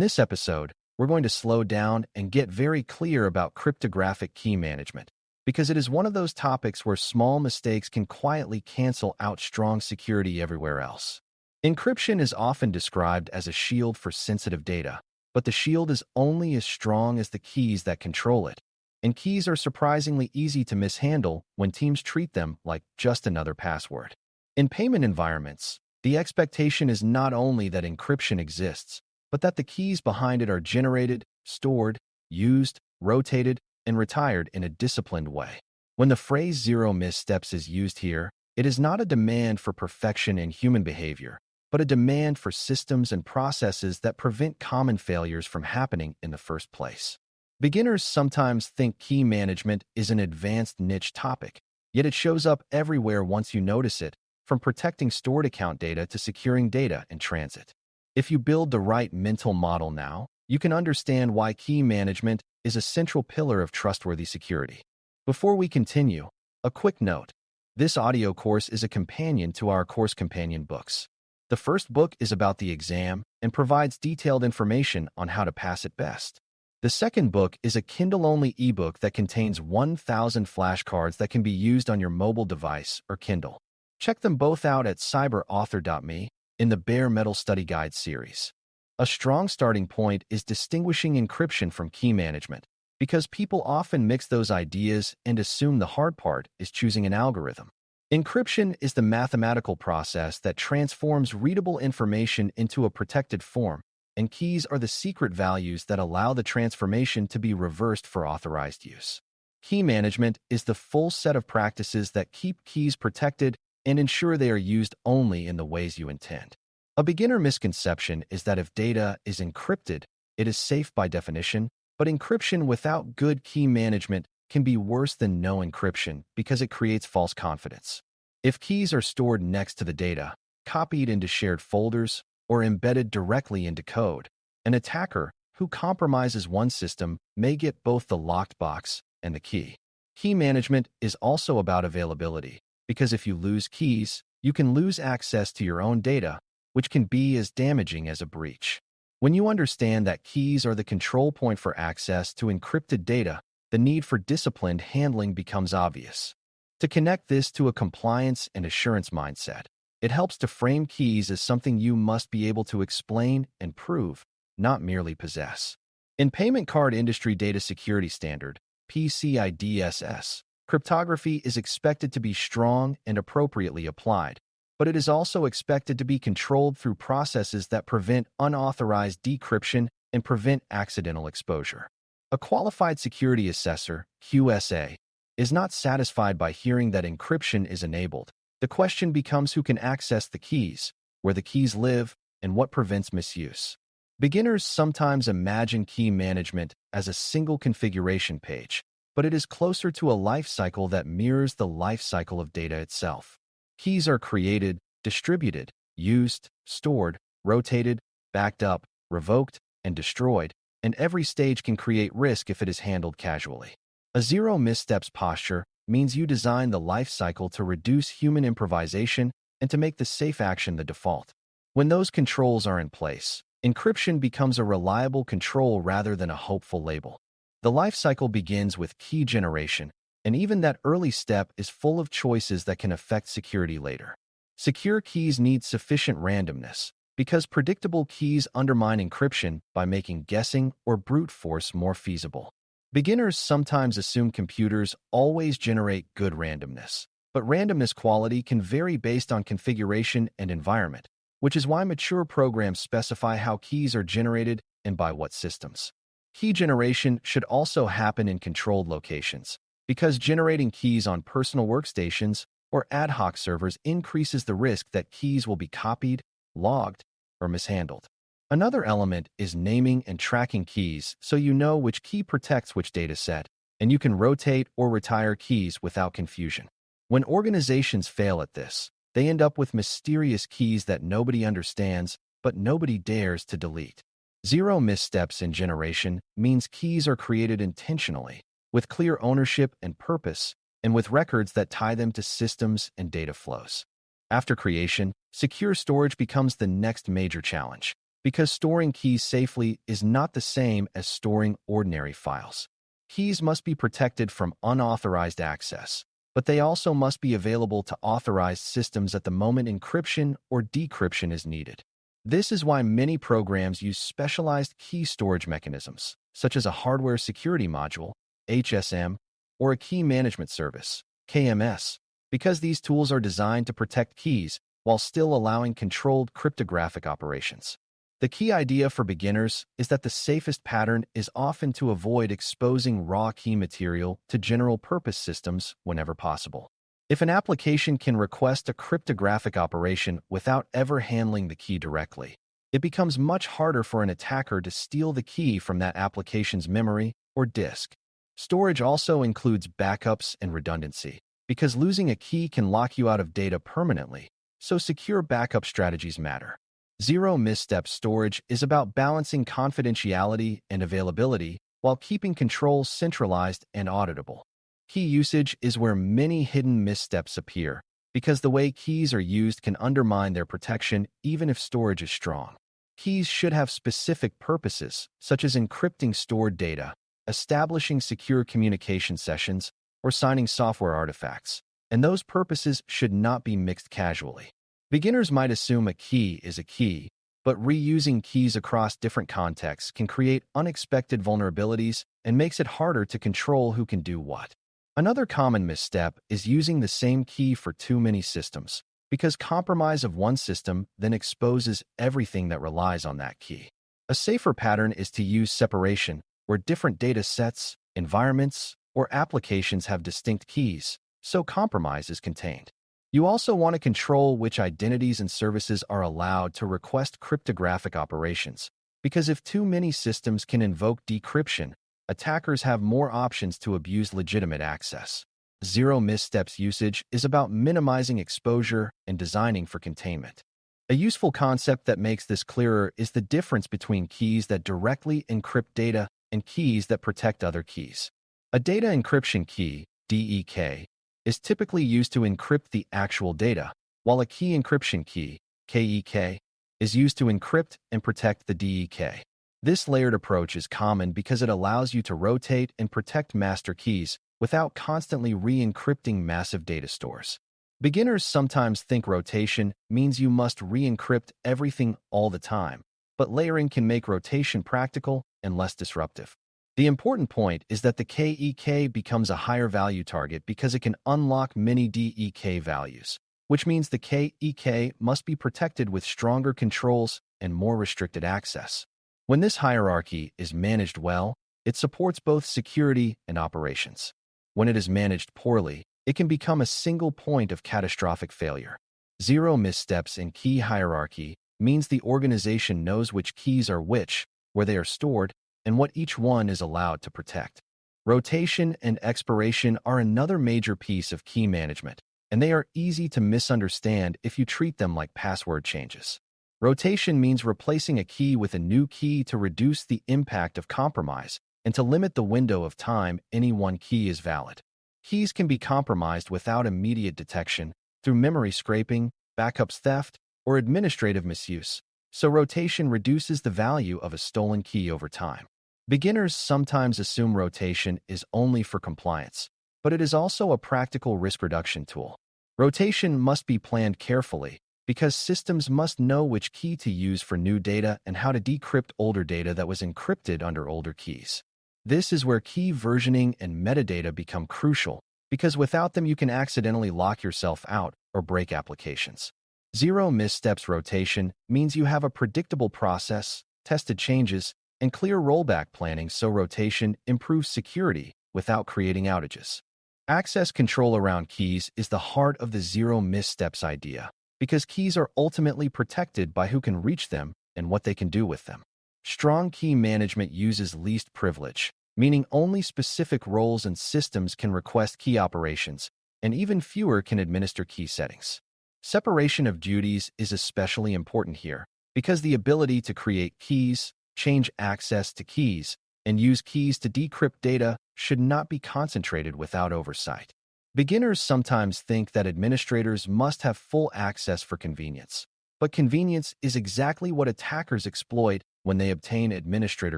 this episode, we're going to slow down and get very clear about cryptographic key management, because it is one of those topics where small mistakes can quietly cancel out strong security everywhere else. Encryption is often described as a shield for sensitive data, but the shield is only as strong as the keys that control it, and keys are surprisingly easy to mishandle when teams treat them like just another password. In payment environments, the expectation is not only that encryption exists, but that the keys behind it are generated, stored, used, rotated, and retired in a disciplined way. When the phrase zero missteps is used here, it is not a demand for perfection in human behavior, but a demand for systems and processes that prevent common failures from happening in the first place. Beginners sometimes think key management is an advanced niche topic, yet it shows up everywhere once you notice it, from protecting stored account data to securing data in transit. If you build the right mental model now, you can understand why key management is a central pillar of trustworthy security. Before we continue, a quick note. This audio course is a companion to our course companion books. The first book is about the exam and provides detailed information on how to pass it best. The second book is a Kindle-only ebook that contains 1,000 flashcards that can be used on your mobile device or Kindle. Check them both out at cyber.author.me in the Bare Metal Study Guide series. A strong starting point is distinguishing encryption from key management, because people often mix those ideas and assume the hard part is choosing an algorithm. Encryption is the mathematical process that transforms readable information into a protected form, and keys are the secret values that allow the transformation to be reversed for authorized use. Key management is the full set of practices that keep keys protected and ensure they are used only in the ways you intend. A beginner misconception is that if data is encrypted, it is safe by definition, but encryption without good key management can be worse than no encryption because it creates false confidence. If keys are stored next to the data, copied into shared folders, or embedded directly into code, an attacker who compromises one system may get both the locked box and the key. Key management is also about availability, because if you lose keys, you can lose access to your own data, which can be as damaging as a breach. When you understand that keys are the control point for access to encrypted data, the need for disciplined handling becomes obvious. To connect this to a compliance and assurance mindset, it helps to frame keys as something you must be able to explain and prove, not merely possess. In Payment Card Industry Data Security Standard, PCI-DSS, cryptography is expected to be strong and appropriately applied, but it is also expected to be controlled through processes that prevent unauthorized decryption and prevent accidental exposure. A qualified security assessor, QSA, is not satisfied by hearing that encryption is enabled. The question becomes who can access the keys, where the keys live, and what prevents misuse. Beginners sometimes imagine key management as a single configuration page, but it is closer to a lifecycle that mirrors the lifecycle of data itself. Keys are created, distributed, used, stored, rotated, backed up, revoked, and destroyed, and every stage can create risk if it is handled casually. A zero missteps posture means you design the lifecycle to reduce human improvisation and to make the safe action the default. When those controls are in place, encryption becomes a reliable control rather than a hopeful label. The lifecycle begins with key generation, and even that early step is full of choices that can affect security later. Secure keys need sufficient randomness, because predictable keys undermine encryption by making guessing or brute force more feasible. Beginners sometimes assume computers always generate good randomness, but randomness quality can vary based on configuration and environment, which is why mature programs specify how keys are generated and by what systems. Key generation should also happen in controlled locations, because generating keys on personal workstations or ad hoc servers increases the risk that keys will be copied, logged, or mishandled. Another element is naming and tracking keys so you know which key protects which data set, and you can rotate or retire keys without confusion. When organizations fail at this, they end up with mysterious keys that nobody understands, but nobody dares to delete. Zero missteps in generation means keys are created intentionally, with clear ownership and purpose, and with records that tie them to systems and data flows. After creation, secure storage becomes the next major challenge. because storing keys safely is not the same as storing ordinary files. Keys must be protected from unauthorized access, but they also must be available to authorized systems at the moment encryption or decryption is needed. This is why many programs use specialized key storage mechanisms, such as a hardware security module, HSM, or a key management service, KMS, because these tools are designed to protect keys while still allowing controlled cryptographic operations. The key idea for beginners is that the safest pattern is often to avoid exposing raw key material to general-purpose systems whenever possible. If an application can request a cryptographic operation without ever handling the key directly, it becomes much harder for an attacker to steal the key from that application's memory or disk. Storage also includes backups and redundancy, because losing a key can lock you out of data permanently, so secure backup strategies matter. Zero misstep storage is about balancing confidentiality and availability while keeping controls centralized and auditable. Key usage is where many hidden missteps appear, because the way keys are used can undermine their protection even if storage is strong. Keys should have specific purposes, such as encrypting stored data, establishing secure communication sessions, or signing software artifacts, and those purposes should not be mixed casually. Beginners might assume a key is a key, but reusing keys across different contexts can create unexpected vulnerabilities and makes it harder to control who can do what. Another common misstep is using the same key for too many systems, because compromise of one system then exposes everything that relies on that key. A safer pattern is to use separation, where different data sets, environments, or applications have distinct keys, so compromise is contained. You also want to control which identities and services are allowed to request cryptographic operations, because if too many systems can invoke decryption, attackers have more options to abuse legitimate access. Zero missteps usage is about minimizing exposure and designing for containment. A useful concept that makes this clearer is the difference between keys that directly encrypt data and keys that protect other keys. A data encryption key, DEK, is typically used to encrypt the actual data, while a key encryption key, KEK, is used to encrypt and protect the DEK. This layered approach is common because it allows you to rotate and protect master keys without constantly re-encrypting massive data stores. Beginners sometimes think rotation means you must re-encrypt everything all the time, but layering can make rotation practical and less disruptive. The important point is that the KEK becomes a higher value target because it can unlock many DEK values, which means the KEK must be protected with stronger controls and more restricted access. When this hierarchy is managed well, it supports both security and operations. When it is managed poorly, it can become a single point of catastrophic failure. Zero missteps in key hierarchy means the organization knows which keys are which, where they are stored, and what each one is allowed to protect. Rotation and expiration are another major piece of key management, and they are easy to misunderstand if you treat them like password changes. Rotation means replacing a key with a new key to reduce the impact of compromise and to limit the window of time any one key is valid. Keys can be compromised without immediate detection through memory scraping, backups theft, or administrative misuse, so rotation reduces the value of a stolen key over time. Beginners sometimes assume rotation is only for compliance, but it is also a practical risk reduction tool. Rotation must be planned carefully because systems must know which key to use for new data and how to decrypt older data that was encrypted under older keys. This is where key versioning and metadata become crucial, because without them you can accidentally lock yourself out or break applications. Zero missteps rotation means you have a predictable process, tested changes, and clear rollback planning so rotation improves security without creating outages. Access control around keys is the heart of the zero missteps idea, because keys are ultimately protected by who can reach them and what they can do with them. Strong key management uses least privilege, meaning only specific roles and systems can request key operations, and even fewer can administer key settings. Separation of duties is especially important here, because the ability to create keys, change access to keys, and use keys to decrypt data should not be concentrated without oversight. Beginners sometimes think that administrators must have full access for convenience, But convenience is exactly what attackers exploit when they obtain administrator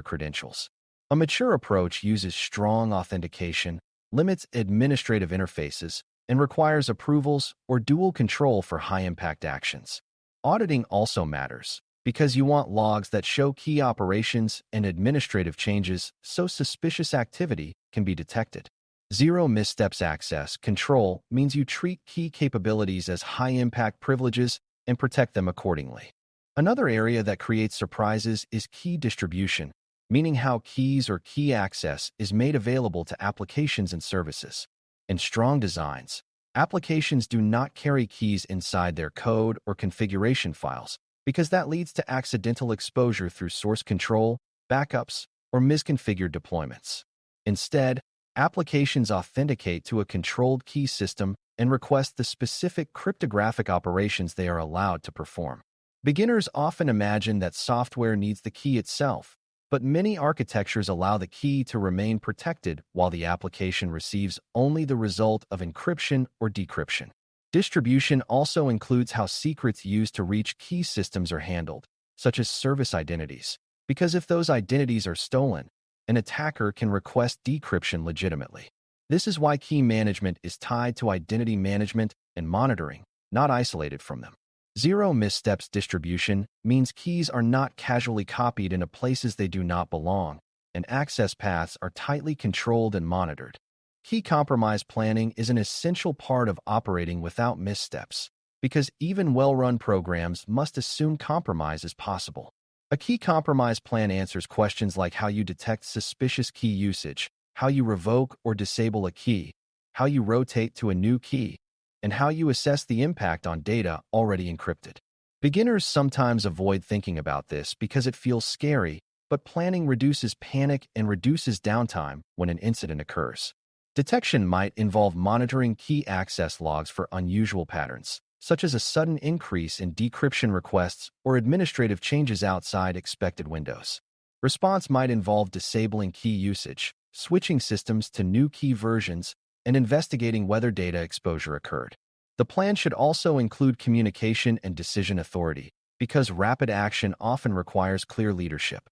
credentials. A mature approach uses strong authentication, limits administrative interfaces, and requires approvals or dual control for high-impact actions. Auditing also matters, because you want logs that show key operations and administrative changes so suspicious activity can be detected. Zero missteps access control means you treat key capabilities as high-impact privileges and protect them accordingly. Another area that creates surprises is key distribution, meaning how keys or key access is made available to applications and services. In strong designs, applications do not carry keys inside their code or configuration files because that leads to accidental exposure through source control, backups, or misconfigured deployments. Instead, applications authenticate to a controlled key system and request the specific cryptographic operations they are allowed to perform. Beginners often imagine that software needs the key itself, but many architectures allow the key to remain protected while the application receives only the result of encryption or decryption. Distribution also includes how secrets used to reach key systems are handled, such as service identities, because if those identities are stolen, an attacker can request decryption legitimately. This is why key management is tied to identity management and monitoring, not isolated from them. Zero missteps distribution means keys are not casually copied into places they do not belong, and access paths are tightly controlled and monitored. Key compromise planning is an essential part of operating without missteps, because even well-run programs must assume compromise is possible. A key compromise plan answers questions like how you detect suspicious key usage, how you revoke or disable a key, how you rotate to a new key, and how you assess the impact on data already encrypted. Beginners sometimes avoid thinking about this because it feels scary, but planning reduces panic and reduces downtime when an incident occurs. Detection might involve monitoring key access logs for unusual patterns, such as a sudden increase in decryption requests or administrative changes outside expected windows. Response might involve disabling key usage, switching systems to new key versions, and investigating whether data exposure occurred. The plan should also include communication and decision authority, because rapid action often requires clear leadership.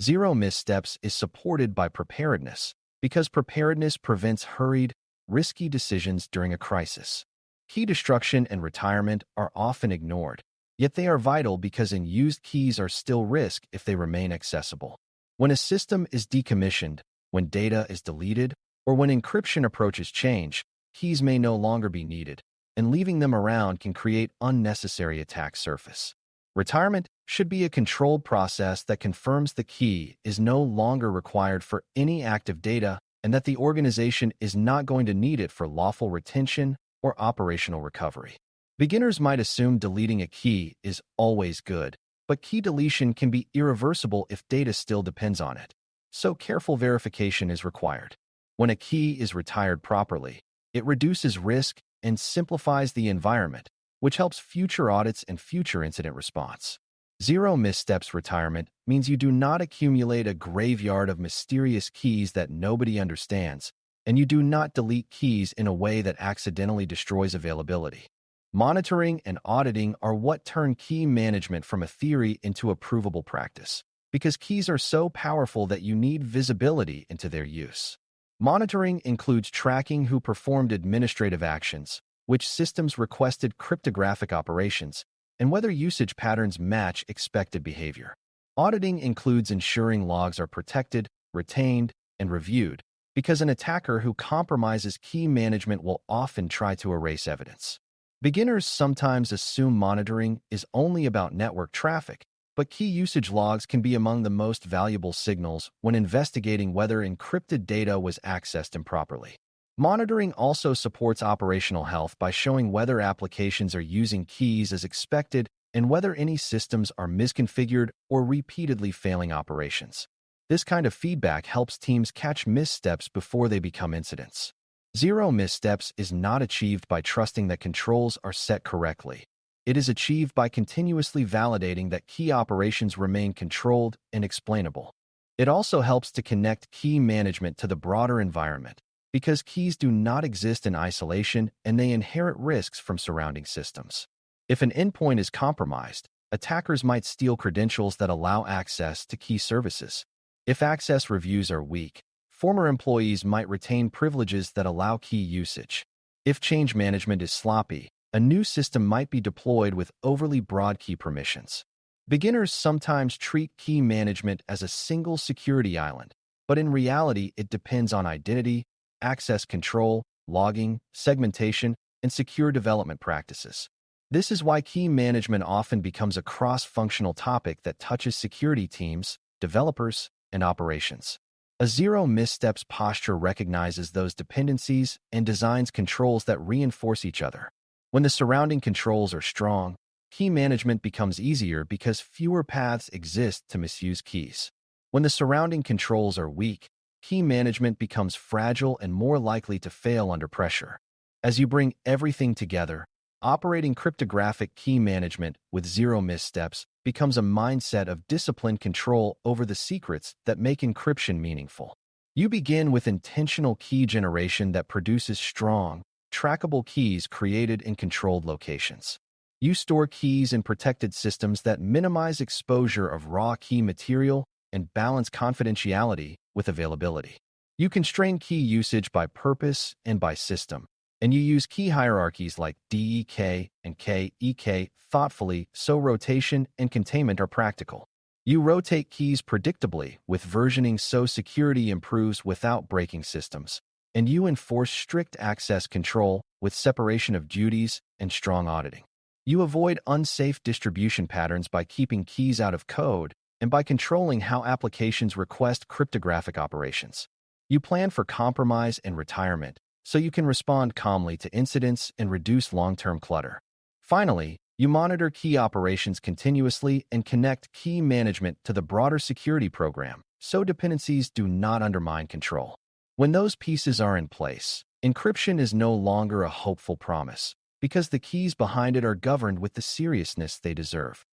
Zero missteps is supported by preparedness, because preparedness prevents hurried, risky decisions during a crisis. Key destruction and retirement are often ignored, yet they are vital because unused keys are still risk if they remain accessible. When a system is decommissioned, when data is deleted, or when encryption approaches change, keys may no longer be needed, and leaving them around can create unnecessary attack surface. Retirement should be a controlled process that confirms the key is no longer required for any active data and that the organization is not going to need it for lawful retention or operational recovery. Beginners might assume deleting a key is always good, but key deletion can be irreversible if data still depends on it. So careful verification is required. When a key is retired properly, it reduces risk and simplifies the environment, which helps future audits and future incident response. Zero missteps retirement means you do not accumulate a graveyard of mysterious keys that nobody understands, and you do not delete keys in a way that accidentally destroys availability. Monitoring and auditing are what turn key management from a theory into a provable practice, because keys are so powerful that you need visibility into their use. Monitoring includes tracking who performed administrative actions, which systems requested cryptographic operations, and whether usage patterns match expected behavior. Auditing includes ensuring logs are protected, retained, and reviewed, because an attacker who compromises key management will often try to erase evidence. Beginners sometimes assume monitoring is only about network traffic, but key usage logs can be among the most valuable signals when investigating whether encrypted data was accessed improperly. Monitoring also supports operational health by showing whether applications are using keys as expected and whether any systems are misconfigured or repeatedly failing operations. This kind of feedback helps teams catch missteps before they become incidents. Zero missteps is not achieved by trusting that controls are set correctly. It is achieved by continuously validating that key operations remain controlled and explainable. It also helps to connect key management to the broader environment, because keys do not exist in isolation and they inherit risks from surrounding systems. If an endpoint is compromised, Attackers might steal credentials that allow access to key services. If access reviews are weak, former employees might retain privileges that allow key usage. If change management is sloppy, a new system might be deployed with overly broad key permissions. Beginners sometimes treat key management as a single security island, but in reality, it depends on identity, access control, logging, segmentation, and secure development practices. This is why key management often becomes a cross-functional topic that touches security teams, developers, and operations. A zero missteps posture recognizes those dependencies and designs controls that reinforce each other. When the surrounding controls are strong, key management becomes easier because fewer paths exist to misuse keys. When the surrounding controls are weak, key management becomes fragile and more likely to fail under pressure. As you bring everything together, operating cryptographic key management with zero missteps becomes a mindset of disciplined control over the secrets that make encryption meaningful. You begin with intentional key generation that produces strong, trackable keys created in controlled locations. You store keys in protected systems that minimize exposure of raw key material and balance confidentiality with availability. You constrain key usage by purpose and by system, and you use key hierarchies like DEK and KEK thoughtfully so rotation and containment are practical. You rotate keys predictably with versioning so security improves without breaking systems, and you enforce strict access control with separation of duties and strong auditing. You avoid unsafe distribution patterns by keeping keys out of code and by controlling how applications request cryptographic operations. You plan for compromise and retirement so you can respond calmly to incidents and reduce long-term clutter. Finally, you monitor key operations continuously and connect key management to the broader security program so dependencies do not undermine control. When those pieces are in place, encryption is no longer a hopeful promise, because the keys behind it are governed with the seriousness they deserve.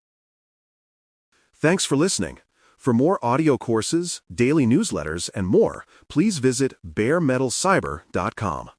Thanks for listening. For more audio courses, daily newsletters, and more, please visit baremetalcyber.com.